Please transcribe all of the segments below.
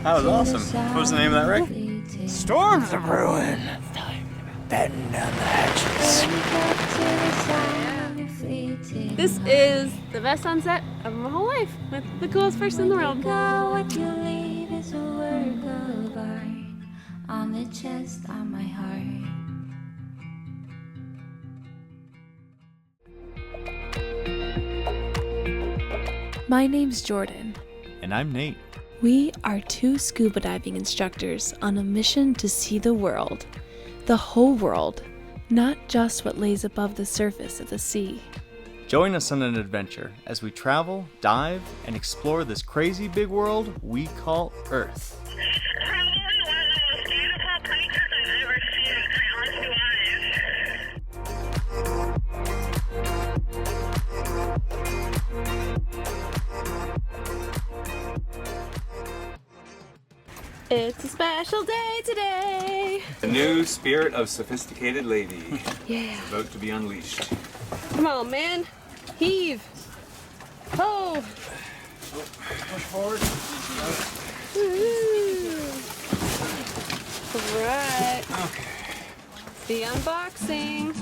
That was awesome. What was the name of that rig? Storms are brewing. Batten down the hatches. This is the best sunset of my whole life with the coolest person in the world. What you leave is a work of art on the chest on my heart. My name's Jordan. And I'm Nate. We are two scuba diving instructors on a mission to see the world. The whole world, not just what lays above the surface of the sea. Join us on an adventure as we travel, dive, and explore this crazy big world we call Earth. It's a special day today. A new spirit of sophisticated lady. Yeah. About to be unleashed. Come on, man. Heave. Oh. Push forward. Right. Okay. The unboxing.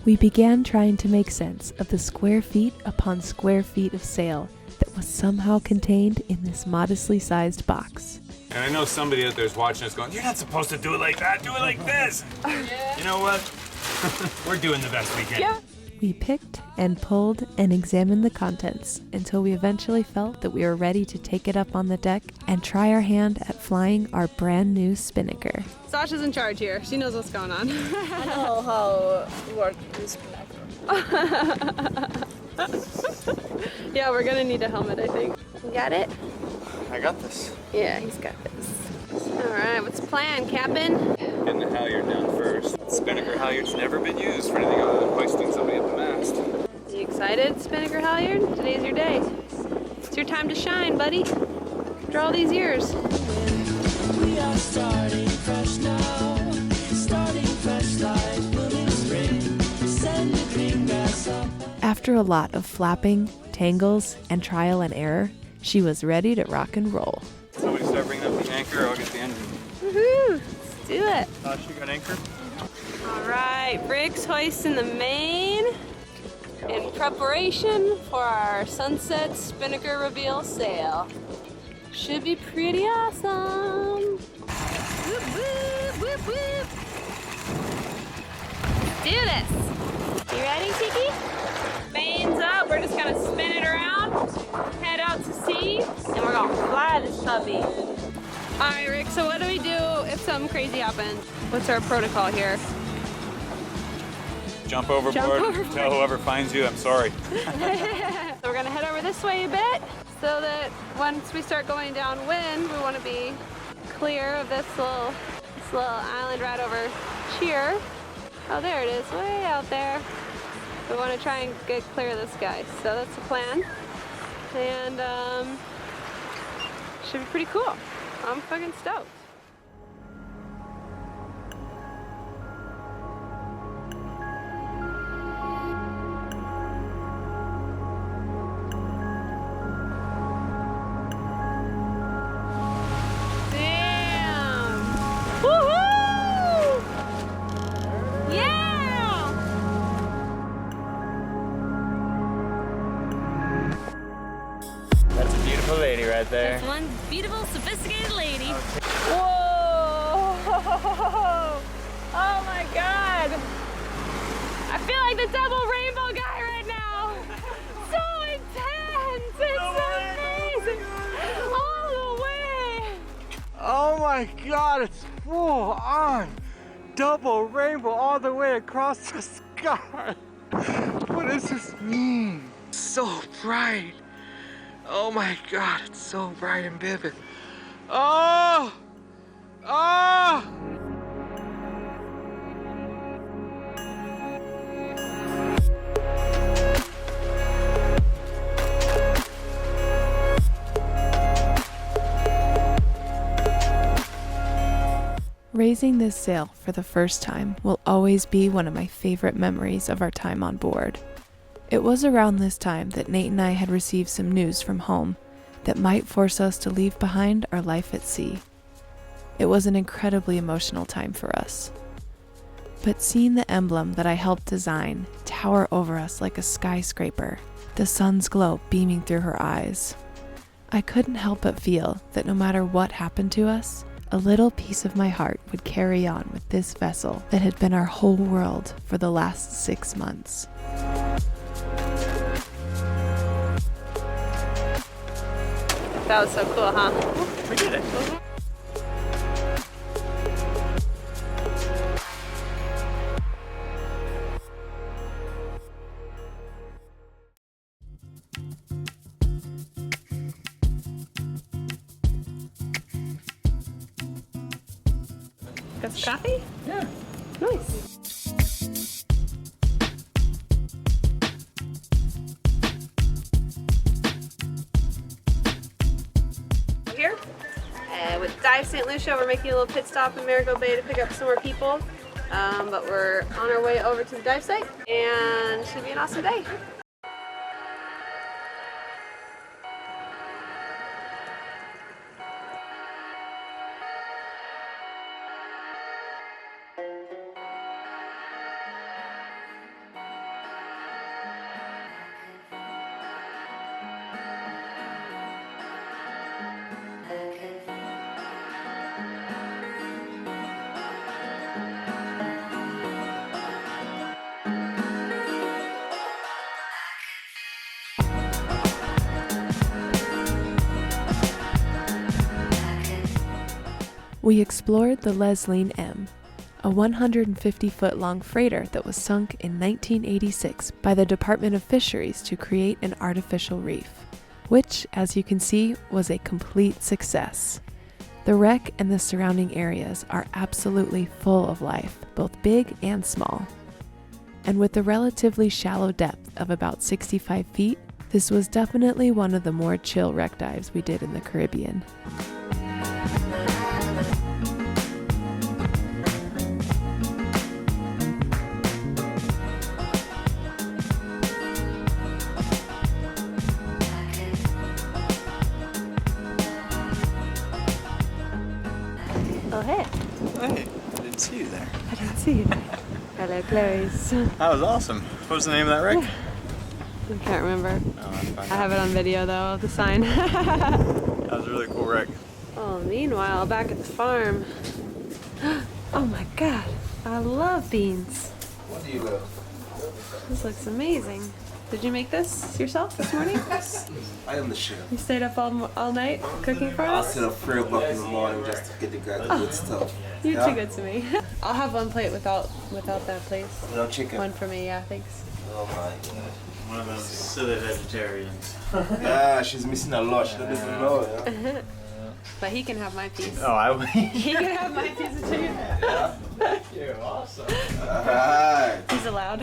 We began trying to make sense of the square feet upon square feet of sail that was somehow contained in this modestly sized box. And I know somebody out there is watching us going, you're not supposed to do it like that, do it like this. You know what? We're doing the best we can. Yeah. We picked and pulled and examined the contents until we eventually felt that we were ready to take it up on the deck and try our hand at flying our brand new spinnaker. Sasha's in charge here. She knows what's going on. I know how to work this spinnaker. Yeah, we're gonna need a helmet, I think. You got it? I got this. Yeah, he's got this. All right, what's the plan, Captain? Getting the halyard down first. Spinnaker halyard's never been used for anything other than hoisting somebody up the mast. Are you excited, Spinnaker Halyard? Today's your day. It's your time to shine, buddy. After all these years. We are starting fresh now. Starting fresh like blooming spring. Send the green grass up. After a lot of flapping, tangles, and trial and error, she was ready to rock and roll. Somebody start bringing up the anchor, I'll get the engine. Woohoo! Let's do it. She got anchor? All right, Rick's hoisting the main in preparation for our sunset spinnaker reveal sail. Should be pretty awesome. Whoop, whoop, whoop, whoop. Let's do this. You ready, Tiki? Main's up. We're just gonna spin it around, head out to sea, and we're gonna fly this puppy. All right, Rick, so what do we do if something crazy happens? What's our protocol here? Jump overboard. Jump overboard. Tell whoever finds you, I'm sorry. So we're gonna head over this way a bit so that once we start going downwind, we want to be clear of this little island right over here. Oh, there it is, way out there. We want to try and get clear of this guy. So that's the plan. And should be pretty cool. I'm fucking stoked. Lady right there. That's one beautiful, sophisticated lady. Whoa! Oh my God! I feel like the double rainbow guy right now. So intense! It's amazing! All the way! Oh my God, it's full on. Double rainbow all the way across the sky. What does this mean? So bright. Oh my God, it's so bright and vivid. Oh! Oh! Raising this sail for the first time will always be one of my favorite memories of our time on board. It was around this time that Nate and I had received some news from home that might force us to leave behind our life at sea. It was an incredibly emotional time for us. But seeing the emblem that I helped design tower over us like a skyscraper, the sun's glow beaming through her eyes, I couldn't help but feel that no matter what happened to us, a little piece of my heart would carry on with this vessel that had been our whole world for the last 6 months. That was so cool, huh? We did it. Got some coffee? Yeah. Nice. Here with Dive St Lucia, we're making a little pit stop in Marigold Bay to pick up some more people. But we're on our way over to the dive site and should be an awesome day. We explored the Lesline M, a 150-foot-long freighter that was sunk in 1986 by the Department of Fisheries to create an artificial reef, which, as you can see, was a complete success. The wreck and the surrounding areas are absolutely full of life, both big and small. And with the relatively shallow depth of about 65 feet, this was definitely one of the more chill wreck dives we did in the Caribbean. Oh, hey. Hey, I didn't see you there. I didn't see you. Hello, Chloe's. That was awesome. What was the name of that wreck? I can't remember. Oh, that's fine. I have it on video though, the sign. That was a really cool wreck. Oh, meanwhile, back at the farm. Oh my god, I love beans. What do you love? This looks amazing. Did you make this yourself this morning? I am the chef. You stayed up all night cooking for I'll us? sit up 3 o'clock in the morning just to get the good stuff. You're Yeah? too good to me. I'll have one plate without that, please. No chicken. One for me, yeah, thanks. Oh my god. One of those silly vegetarians. Yeah, she's missing a lot. She doesn't even know. Yeah? But he can have my piece. Oh, He can have my piece of chicken. Thank you. Awesome. Alright. He's allowed.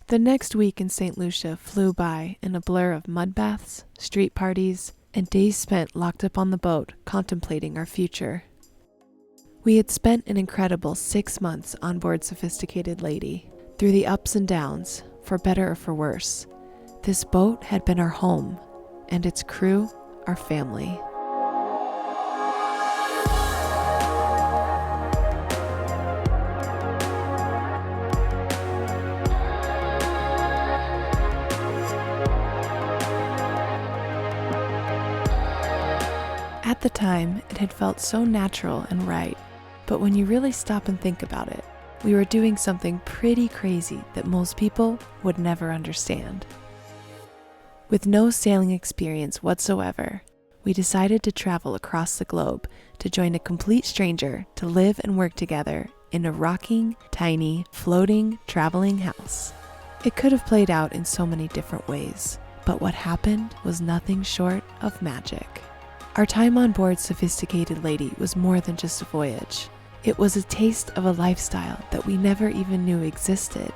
The next week in St. Lucia flew by in a blur of mud baths, street parties, and days spent locked up on the boat contemplating our future. We had spent an incredible 6 months on board Sophisticated Lady. Through the ups and downs, for better or for worse, this boat had been our home, and its crew our family. At the time, it had felt so natural and right, but when you really stop and think about it, we were doing something pretty crazy that most people would never understand. With no sailing experience whatsoever, we decided to travel across the globe to join a complete stranger to live and work together in a rocking, tiny, floating, traveling house. It could have played out in so many different ways, but what happened was nothing short of magic. Our time on board Sophisticated Lady was more than just a voyage. It was a taste of a lifestyle that we never even knew existed.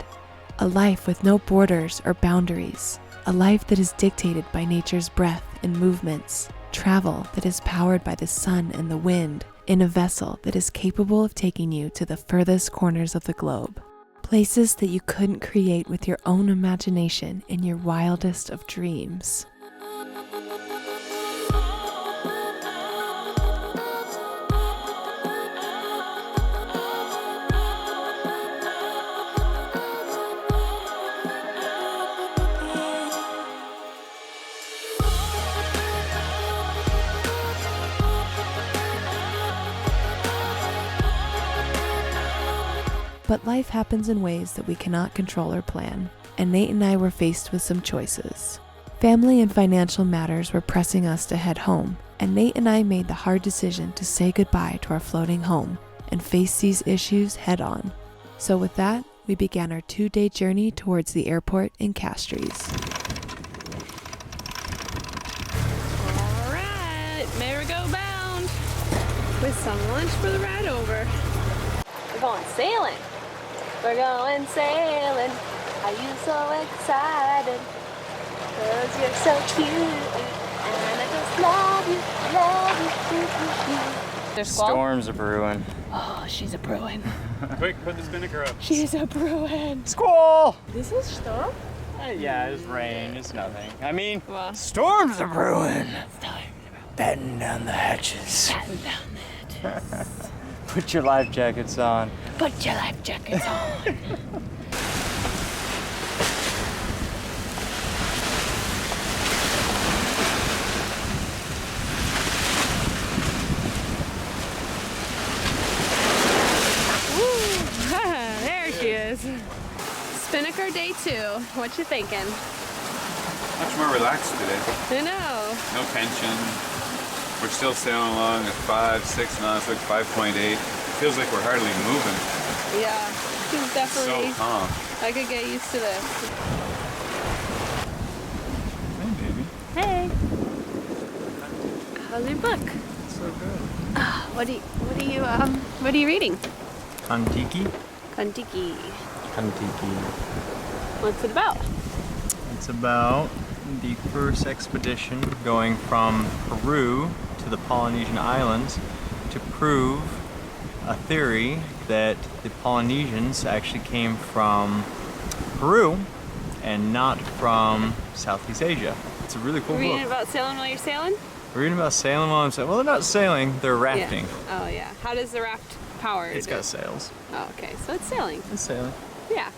A life with no borders or boundaries. A life that is dictated by nature's breath and movements. Travel that is powered by the sun and the wind in a vessel that is capable of taking you to the furthest corners of the globe. Places that you couldn't create with your own imagination in your wildest of dreams. But life happens in ways that we cannot control or plan, and Nate and I were faced with some choices. Family and financial matters were pressing us to head home, and Nate and I made the hard decision to say goodbye to our floating home and face these issues head on. So with that, we began our 2-day journey towards the airport in Castries. All right, merry-go bound with some lunch for the ride over. We're going sailing. We're going sailing. Are you so excited? 'Cause you're so cute. And I just love you. There's squall? Storms are brewing. Oh, she's a brewing. Quick, put the spinnaker up. She's a brewing. Squall! This is storm? Yeah, it's rain. It's nothing. I mean, Well, storms are brewing. Batten down the hatches. Put your life jackets on. put your life jackets on. There she is. Spinnaker day 2. What you thinking? Much more relaxed today. I know. No tension. We're still sailing along at 5-6 knots, like 5.8. Feels like we're hardly moving. Yeah, she's definitely. So calm. I could get used to this. Hey, baby. Hey. How's your book? So good. What are you reading? Kontiki? Kontiki. Kontiki. What's it about? It's about the first expedition going from Peru to the Polynesian Islands to prove a theory that the Polynesians actually came from Peru and not from Southeast Asia. It's a really cool Reading book. about sailing while you're sailing? We're reading about sailing while I'm sailing. Well, they're not sailing, they're rafting. Yeah. Oh yeah. How does the raft power? It's got sails. Oh, okay. So it's sailing. It's sailing. Yeah.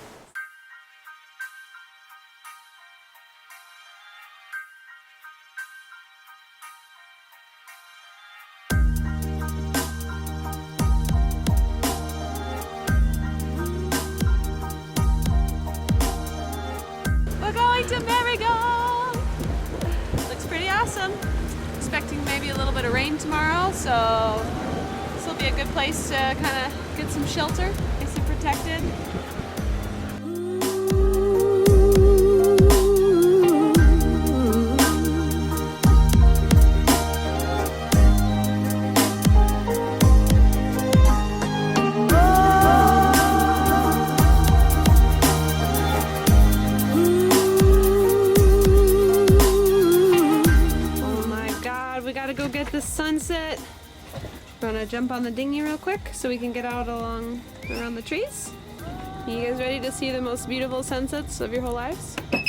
We're going to Marigold. Looks pretty awesome. Expecting maybe a little bit of rain tomorrow, so this will be a good place to kind of get some shelter, nice and protected. the sunset. We're gonna jump on the dinghy real quick so we can get out around the trees. You guys ready to see the most beautiful sunsets of your whole lives? Dude,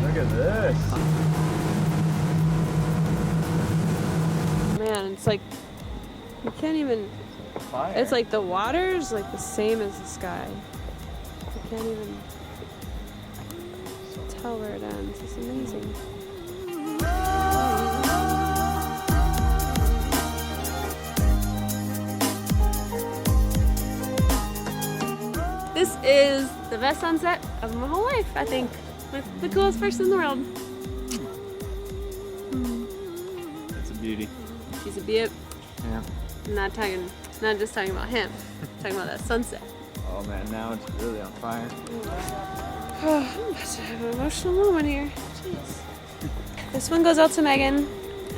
look at this. Man, it's like, you can't even, Fire. it's like the water's like the same as the sky. You can't even tell where it ends. It's amazing. This is the best sunset of my whole life, I think. With the coolest person in the world. It's a beauty. He's a beaut. Yeah. I'm not just talking about him. I'm talking about that sunset. Oh man, now it's really on fire. I'm about to have an emotional moment here. Jeez. This one goes out to Megan.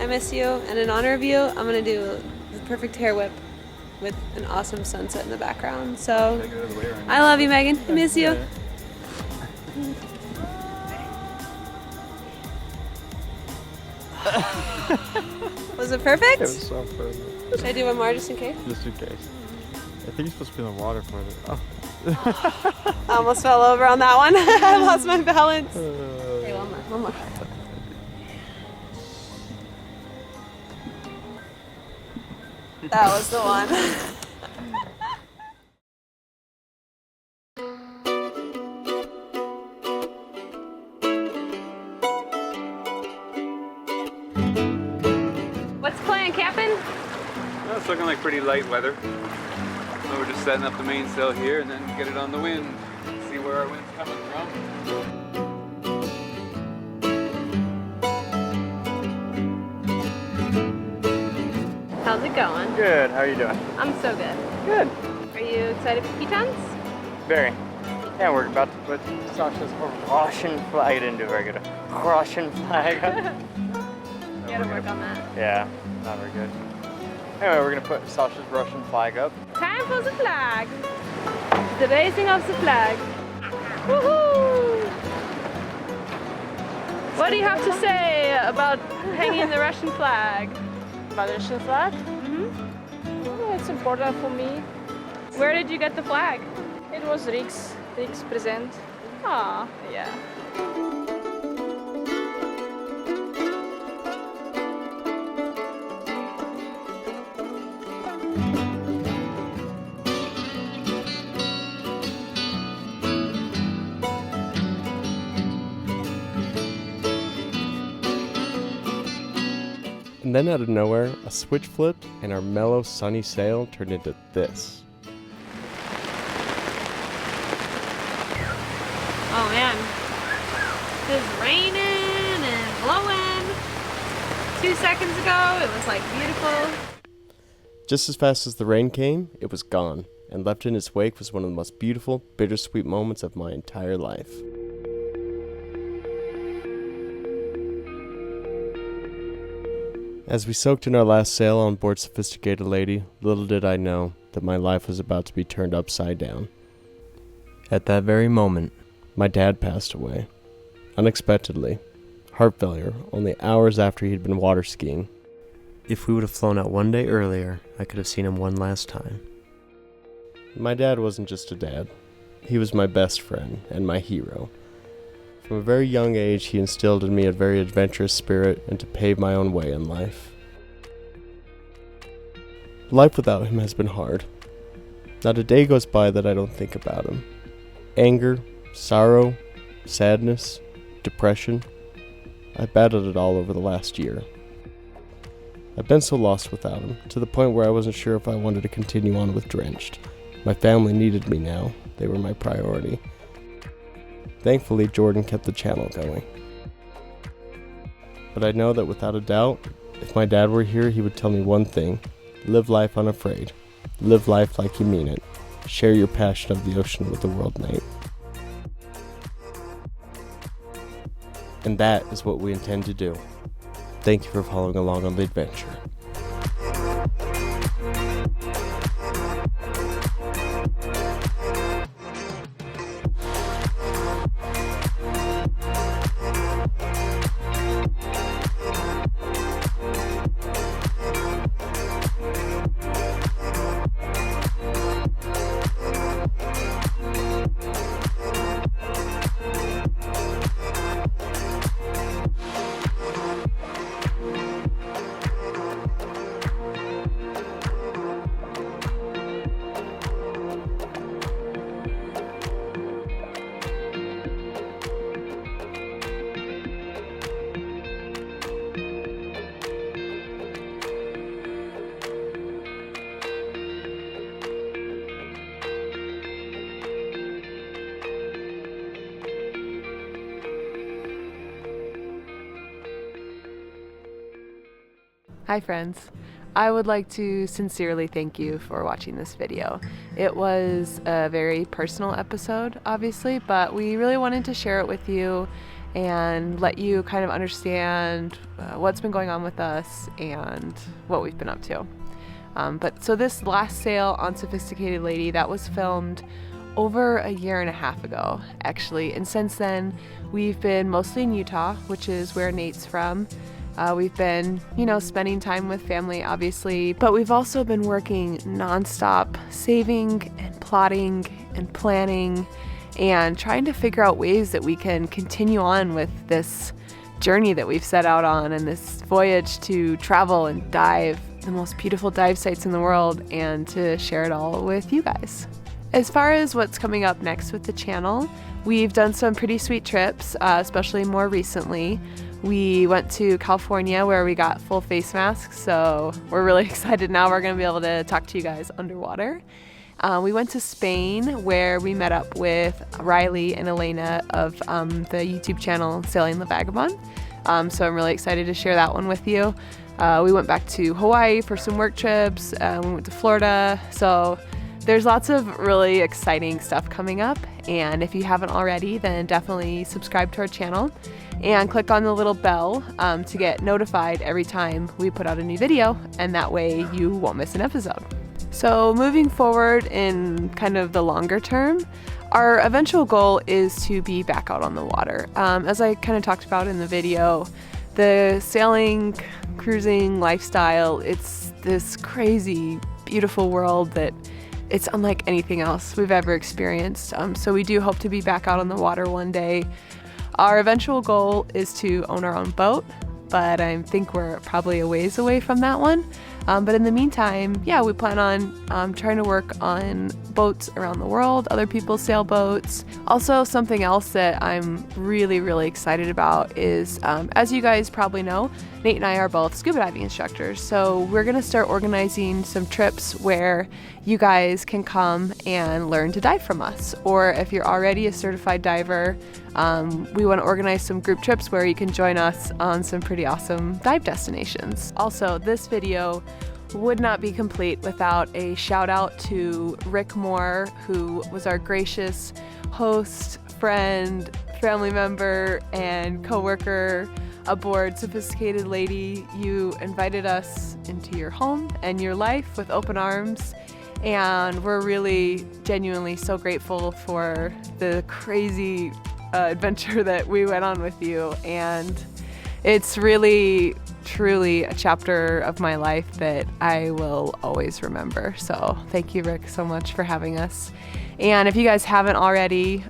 I miss you, and in honor of you, I'm gonna do the perfect hair whip with an awesome sunset in the background. So, I love you, Megan. I miss you. Was it perfect? It was so perfect. Should I do one more just in case? Just in case. I think you're supposed to be in the water for it. Oh. I almost fell over on that one. I lost my balance. Okay, one more. That was the one. What's playing, Captain? Well, it's looking like pretty light weather. So we're just setting up the mainsail here and then get it on the wind. See where our wind's coming from. How's it going? Good, how are you doing? I'm so good. Good. Are you excited for pitons? Very. Yeah, we're about to put Sasha's Russian flag. I didn't do very good. Russian flag. You gotta work on that. Yeah, not very good. Anyway, we're gonna put Sasha's Russian flag up. Time for the flag. The raising of the flag. Woohoo! What do you have to say about hanging the Russian flag? About the Russian flag? Mm-hmm. It's important for me. Where did you get the flag? It was Rick's present. Aw. Yeah. And then out of nowhere, a switch flipped and our mellow sunny sail turned into this. Oh man. It's raining and blowing. 2 seconds ago, it was like beautiful. Just as fast as the rain came, it was gone, and left in its wake was one of the most beautiful, bittersweet moments of my entire life. As we soaked in our last sail on board Sophisticated Lady, little did I know that my life was about to be turned upside down. At that very moment, my dad passed away. Unexpectedly. Heart failure, only hours after he'd been water skiing. If we would have flown out one day earlier, I could have seen him one last time. My dad wasn't just a dad. He was my best friend and my hero. From a very young age, he instilled in me a very adventurous spirit and to pave my own way in life. Life without him has been hard. Not a day goes by that I don't think about him. Anger, sorrow, sadness, depression. I battled it all over the last year. I've been so lost without him, to the point where I wasn't sure if I wanted to continue on with Drenched. My family needed me now. They were my priority. Thankfully, Jordan kept the channel going. But I know that without a doubt, if my dad were here, he would tell me one thing. Live life unafraid. Live life like you mean it. Share your passion of the ocean with the world, mate. And that is what we intend to do. Thank you for following along on the adventure. Hi friends. I would like to sincerely thank you for watching this video. It was a very personal episode, obviously, but we really wanted to share it with you and let you kind of understand what's been going on with us and what we've been up to. So this last sail on Sophisticated Lady, that was filmed over a year and a half ago, actually. And since then, we've been mostly in Utah, which is where Nate's from. We've been, spending time with family, obviously, but we've also been working nonstop, saving and plotting and planning and trying to figure out ways that we can continue on with this journey that we've set out on and this voyage to travel and dive the most beautiful dive sites in the world and to share it all with you guys. As far as what's coming up next with the channel, we've done some pretty sweet trips, especially more recently. We went to California where we got full face masks, so we're really excited now. We're going to be able to talk to you guys underwater. We went to Spain where we met up with Riley and Elena of the YouTube channel Sailing the Vagabond. So I'm really excited to share that one with you. We went back to Hawaii for some work trips. We went to Florida. So there's lots of really exciting stuff coming up. And if you haven't already, then definitely subscribe to our channel and click on the little bell to get notified every time we put out a new video. And that way you won't miss an episode. So moving forward in kind of the longer term, our eventual goal is to be back out on the water. As I kind of talked about in the video, the sailing, cruising lifestyle, it's this crazy, beautiful world that it's unlike anything else we've ever experienced. So we do hope to be back out on the water one day. Our eventual goal is to own our own boat, but I think we're probably a ways away from that one. But in the meantime, yeah, we plan on trying to work on boats around the world, other people's sailboats. Also, something else that I'm really, really excited about is, as you guys probably know, Nate and I are both scuba diving instructors. So we're gonna start organizing some trips where you guys can come and learn to dive from us. Or if you're already a certified diver, we wanna organize some group trips where you can join us on some pretty awesome dive destinations. Also, this video would not be complete without a shout out to Rick Moore, who was our gracious host, friend, family member, and co-worker aboard Sophisticated Lady. You invited us into your home and your life with open arms, and we're really genuinely so grateful for the crazy adventure that we went on with you. And it's really truly a chapter of my life that I will always remember. So thank you, Rick, so much for having us. And if you guys haven't already,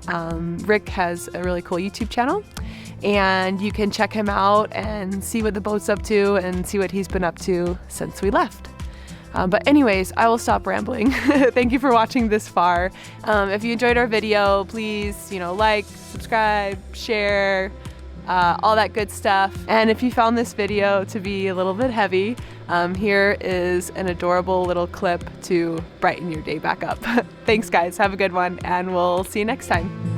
Rick has a really cool YouTube channel, and you can check him out and see what the boat's up to and see what he's been up to since we left. But anyways, I will stop rambling. Thank you for watching this far. If you enjoyed our video, please, like, subscribe, share, all that good stuff. And if you found this video to be a little bit heavy, here is an adorable little clip to brighten your day back up. Thanks guys, have a good one, and we'll see you next time.